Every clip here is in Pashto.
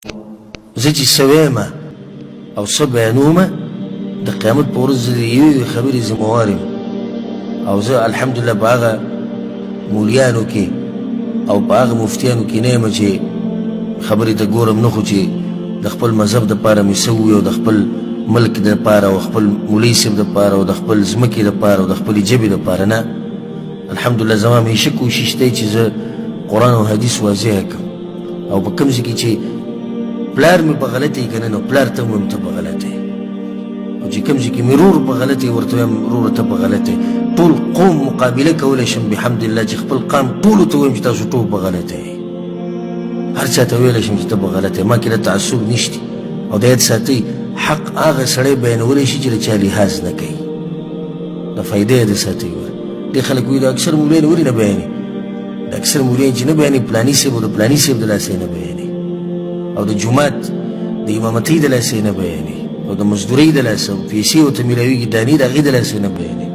زه چې څه ویمه او څه بیانومه د قیامت په ورځ زه د یوې خبرې ذمهوار یم او زه الحمدلله په هغه مولیانو کې او په هغه مفتیانو کې نه یم چې خبرې ته ګورم نه خو چې د خپل مذهب دپاره مې څه ووي او د خپل ملک دپاره او خپل مولوي صاحب دپاره او د خپل ځمکې دپاره او د خپلې ژبې دپاره نه الحمدلله زما همیشه کوشش دی چې زه قرآن او حدیث واضحه کړم او په کوم ځای کې چې پلار مې په غلطه یې که نه نو پلار ته هم ته په غلطه یې او چې کوم ځای کې مې رور په غلطه یې ورته وایم وروره ته په غلطه یې ټول قوم مقابله کولی شم بحمدالله چې خپل قام ټولو ته ووایم چې تاسو ټول په غلطه یې هر چا ته ویلی شم چې ته په غلطه یې ما کې د تعصب نشته او د یاد ساتئ حق هغه سړی بیانولی شي چې د چا لحاظ نه کوي د فایدې یې د ساتئ ډېر خلک وایي د اکثر مولیان ولې نه بیانوي د اکثر مولیان چې نه بیانوي پلاني صاحب او د پلاني صاحب د لاسه نه بیانوي او د جومات د امامتۍ د لاسه نه بیانوي او د مزدورۍ د لاسه او پیسې ورته میلاویږي دانې د هغې د لاسه نه بیانوي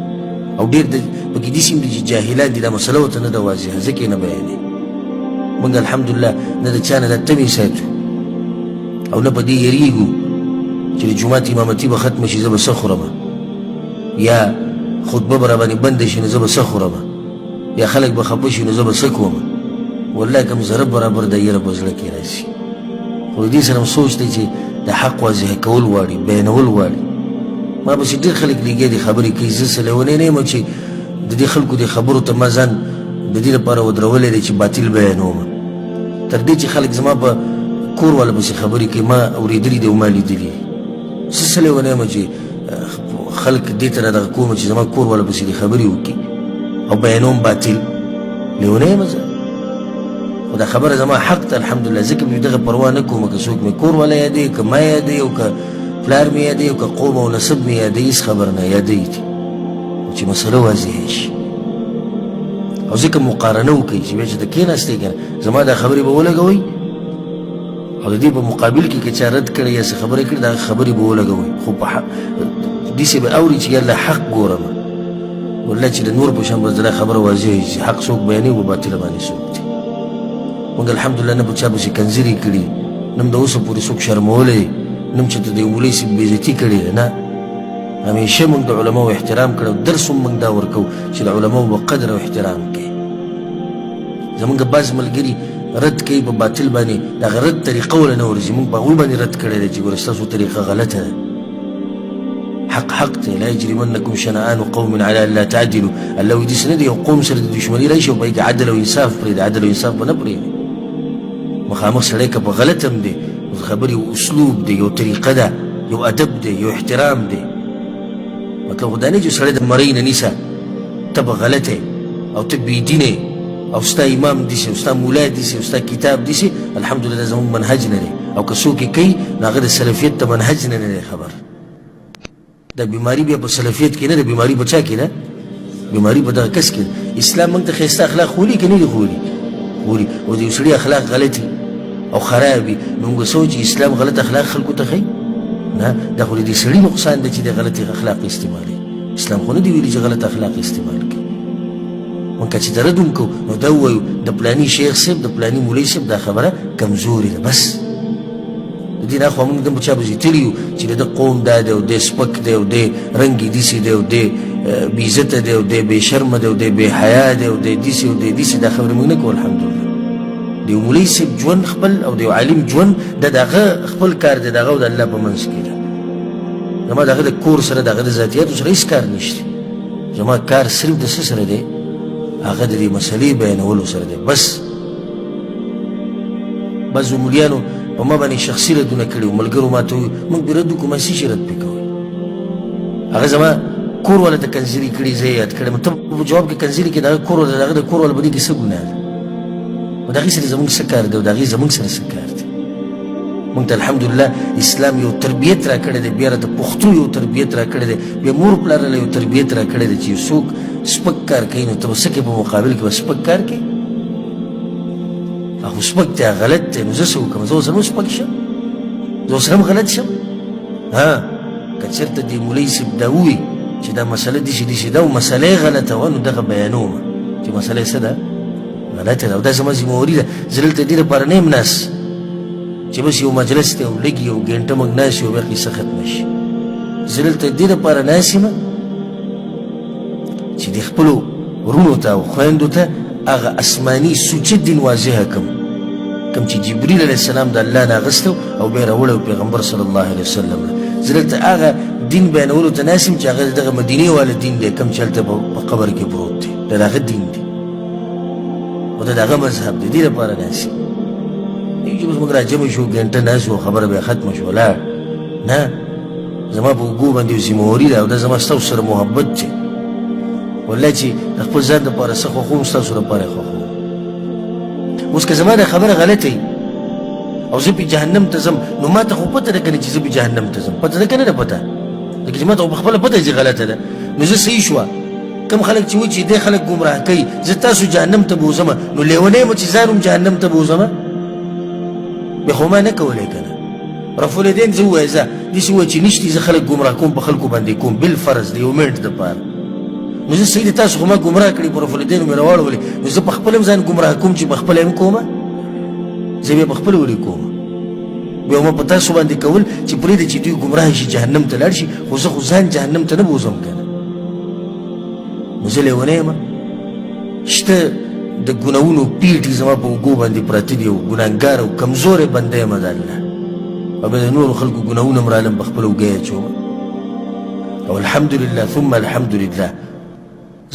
او ډېر پکې داسې هم دي چې جاهلان دي دا مسله ورته نه ده واضحه ځکه یې نه بیانوي موږ الحمدلله نه د چا نه دا تمې ساتو او نه په دې یېرېږو چې د جومات امامتي به ختمه شي زه به څه خورم یا خطبه به راباندې بنده شي نو زه به څه خورم یا خلک به خفه شي نو زه به څه کوم والله کوم ذره برابر د یره په زړه کې راشي خو د دې سره هم سوچ دی چې د حق واضحه کول غواړي بیانول غواړي ما پسې ډېر خلک لګیا دي خبرې کوي زه څه لیونی نه یم چې د دې خلکو د خبرو ته ما ځان د دې لپاره ودرولی دی چې باطل بیانوم تر دې چې خلک زما په کور والا پسې خبرې کوي ما اورېدلي دي او ما لیدلي زه څه لیونی یم چې خلک دې ته رادغه کوم چې زما کور والا پسې دې خبرې وکړي او بیانوم باطل لیونی یم زه خو دا خبره زما حق ته الحمدلله ځکه مې دغه پروا نه کوم که څوک مې کور والا یادوي که ما یادوي او که پلار مې یادوي او که قوم او نسب مې یادوي هېڅ خبر نه یادوي دي چې مسله واضحه شي او ځکه مقارنه وکړئ چې بیا چې ته کېناستې که نه زما دا خبرې به ولګوئ او د دې په مقابل کې که چا رد کړی یا څه خبرې کړي دا خبرې به ولګوئ خو په داسې به اوري چې یالله حق ګورم والله چې د نور په شان به زه دا خبره واضحه وي چې حق څوک بیانوي په باطله باندې څوک دي موږ الحمدلله نه په چا پسې کنځرې کړي نه هم د اوسه پورې څوک شرمولی نه هم چې ته د یو مولوي صاحب بېعزتي کړې ده نه همیشه موږ د علماو احترام کړی او درس هم موږ دا ورکوو چې د علماو به قدر او احترام کوي زمونږ بعض ملګري رد کوي په باطل باندې د هغه رد طریقه وله نه ورځي موږ په هغوی باندې رد کړی دی چې ګوره ستاسو طریقه غلطه ده حق دی لا یجرمنکم شنآن قوم علی ان لا تعدلوا الله وایي داسې نه دی یو قوم سره د دشمني راشي او په هغې کې عدل او انصاف پرېږدي عدل او انصاف به نه پرېږدي مخامخ سړی که په غلط هم دی د خبرې یو اسلوب دی یو طریقه ده یو ادب دی یو احترام دی مطلب خو دا نه چې سړی د مرۍ نه نیسه ته به غلطه او ته بېدینې او ستا امام داسې او ستا مولا داسې او ستا کتاب داسې الحمدلله زموږ منهج نه دی او که څوک یې کوي نو هغه د سلفیت د منهج نه دی خبر دا بیماری بیا په سلفیت کې نه ده بیماری په چا کې ده بیماری په دغه کس کې ده اسلام موږ ته ښایسته اخلاق ښولي که نه دي ښولي او د یو سړي اخلاق غلطي او خراب وي نو موږ څه چې اسلام غلط اخلاق خلکو ته ښیي نه دا خو د دې سړي نقصان دی چې د غلط اخلاق استعمالوي اسلام خو نه دی ویلي چې غلط اخلاق استعمال کړي موږ که چې د رد هم کوو نو دا ووایو د پلاني شیخ صاحب د پلاني مولوي صاحب دا خبره کمزورې ده بس د دې نه خو موږ د چا پسې تللي یو چې د ده قوم دا دی او دی سپک دی او دی رنګ یې داسې دی او دی بېعزته دی او دی بې شرمه دی او دی بې حیا دی او دی داسې او دی داسې دا خبرې موږ نه کوو الحمدلله د یو مولوي صاحب ژوند خپل او د یو عالم ژوند دا د هغه خپل کار دی د هغه او د الله په منځ کې ده زما د هغه د کور سره د هغه د ذاتیاتو سره هېڅ کار نشته زما کار صرف د څه سره دی هغه د دې مسلې بیانولو سره دی بس بعضو مولیانو په ما باندې شخصي ردونه کړي وو ملګرو ما ته وویل موږ پرې رد وکړو ما څه شي رد پرې کوئ هغه زما کور والا ته کنځري کړي زه یې یاد کړی ته په جواب کې کنځري کړي د هغه کور والا د هغه د کور والا په دې کې څه ګناه ده او د هغې سره زموږ څه کار دی او د هغې زموږ سره څه کار دی موږ ته الحمدلله اسلام یو تربیت را کړی دی بیا راته پښتو یو تربیت را کړی دی بیا مور پلار له یو تربیت را کړی دی چې یو څوک سپک کار کوي نو ته به څه کوې په مقابل کې به سپک کار کوي هغه سپک دی غلط دی نو زه څه وکړم زه ورسره هم سپک شم زه ورسره هم غلط شم که چېرته دې مولوي صاحب دا ووایي چې دا مسله داسې داسې ده او مسله یې غلطه وه نو دغه بیانومه چې مسله یې څه ده غلطه ده او دا زما ذمهواري ده زه دلته دې لپاره نه یم ناست چې بس یو مجلس دی او لږ یو ګنټه موږ ناست یو بیا قصه ختمه شي. زه دلته دې دپاره ناست یم چې د خپلو ورونو ته او خویندو ته هغه اسماني سوچه دین واضحه کړم، کوم چې جبریل علیه السلام د الله نه اخیستی او بیا یې راوړی پیغمبر صلی الله علیه وسلم له. زه دلته هغه دین بیانولو ته ناست یم چې هغه دغه مدینې والا دین دی، کوم چې هلته په قبر کې پروت دی، د هغه دین دی او د هغه مذهب دی. دې لپاره ناست یم. نه چې اوس موږ راجمع شو ګنټه ناست وو خبره بیا ختمه شو، ولاړ نه. زما په اوږو باندې یو ذمهواري ده او دا زما ستاسو سره محبت دی. والله چې د خپل ځان دپاره څه خوښوم ستاسو دپاره یې خوښوم. اوس که زما دا خبره غلطه وي او زه پې جهنم ته ځم نو ما ته خو پته ده که نه چې زه پې جهنم ته ځم، پته ده که نه ده پته؟ لکه چې ما ته خو پخپله پته چې غلطه ده نو زه صحیح شوه. کم خلک چې وایي چې دې خلک ګمراه کوي زه تاسو جهنم ته بوځمه نو لیونی یم چې ځان هم جهنم ته بوځمه؟ بیا خو ما نه کولی که نه. رفالدین زه ووایه ځه داسې ووایه چې نشتي زه خلک ګمراه کوم په خلکو باندې کوم بالفرض د یو منټ دپاره. نو زه صحیح د تاسو خو ما ګمراه کړي په رفالدینو مې راواړولې نو زه پخپله هم ځان ګمراه کوم چې پخپله هم کومه؟ زه بیا پخپله ولې کوم؟ بیا ما په تاسو باندې کول چې پرېږده چې دوی ګمراه شي جهنم ته لاړ شي خو زه خو ځان جهنم ته نه بوځم که نه. نو زه لیونی یم؟ شته د ګناهونو پیټې زما په اوږو باندې پراته دي او ګناهګار او کمزوری بنده یم د الله او بیا د نورو خلکو ګناهونه هم رالم په خپله اوږه یې اچوم. او الحمدلله ثم الحمدلله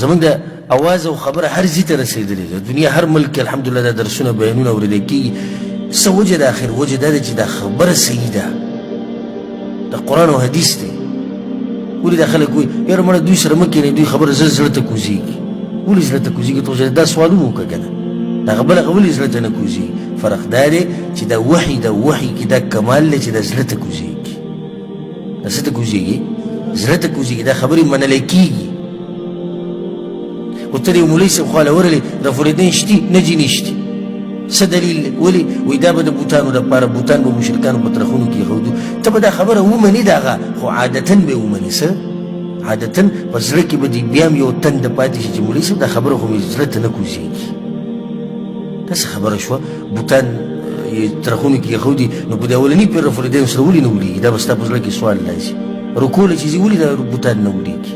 زمونږ د اواز او خبره هر ځای ته رسېدلې ده. دنیا هر ملک کې الحمدلله دا درسونه بیانونه اورېدی کېږي. څه وجه ده آخر؟ وجه دا ده چې دا خبره صحیح ده، د قرآن او حدیث دی. ولې دا خلک وایي یاره مړه دوی سره مه کښېنئ دوی خبره زر زړه ته کوزېږي. ولې زړه ته کوزېږي؟ ته دا سوالونه وکړه که نه، دا خبره ولې زړه ته نه کوزېږي؟ فرق دا دی چې دا وحي کې دا کمال دی چې دا زړه ته کوزېږي. دا څه ته کوزېږي؟ زړه ته کوزېږي. دا خبرې منلی کېږي. خو ته د یو مولوي صاحب خواله ورغلې رفالدین شتي نه جي نشتي. څه دلیل دی؟ ولې؟ وایي دا به د بوتانو دپاره بوتان به مشرکانو په ترخونو کې ایښودو. ته به دا خبره ومنې د هغه خو عادتن به یې ومنې. څه عادتن په زړه کې به دې بیا هم یو تنده پاتې شي چې مولوي صاحب دا خبره خو مې زړه ته نه کوزېږي. دا څه خبره شوه؟ بوتان یې ترخونو کې ایښودي نو په د اولني پیر رفالدین سره ولې نه وړېږي؟ دا به ستا په زړه کې سوال راشي. رکوع له چې ځي ولې دا بوتان نه وړېږي؟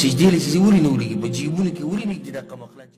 سجدې له چې ځي ولې نه وړېږي؟ په جیبونو کې ولې نه ږدي دا قمقلان؟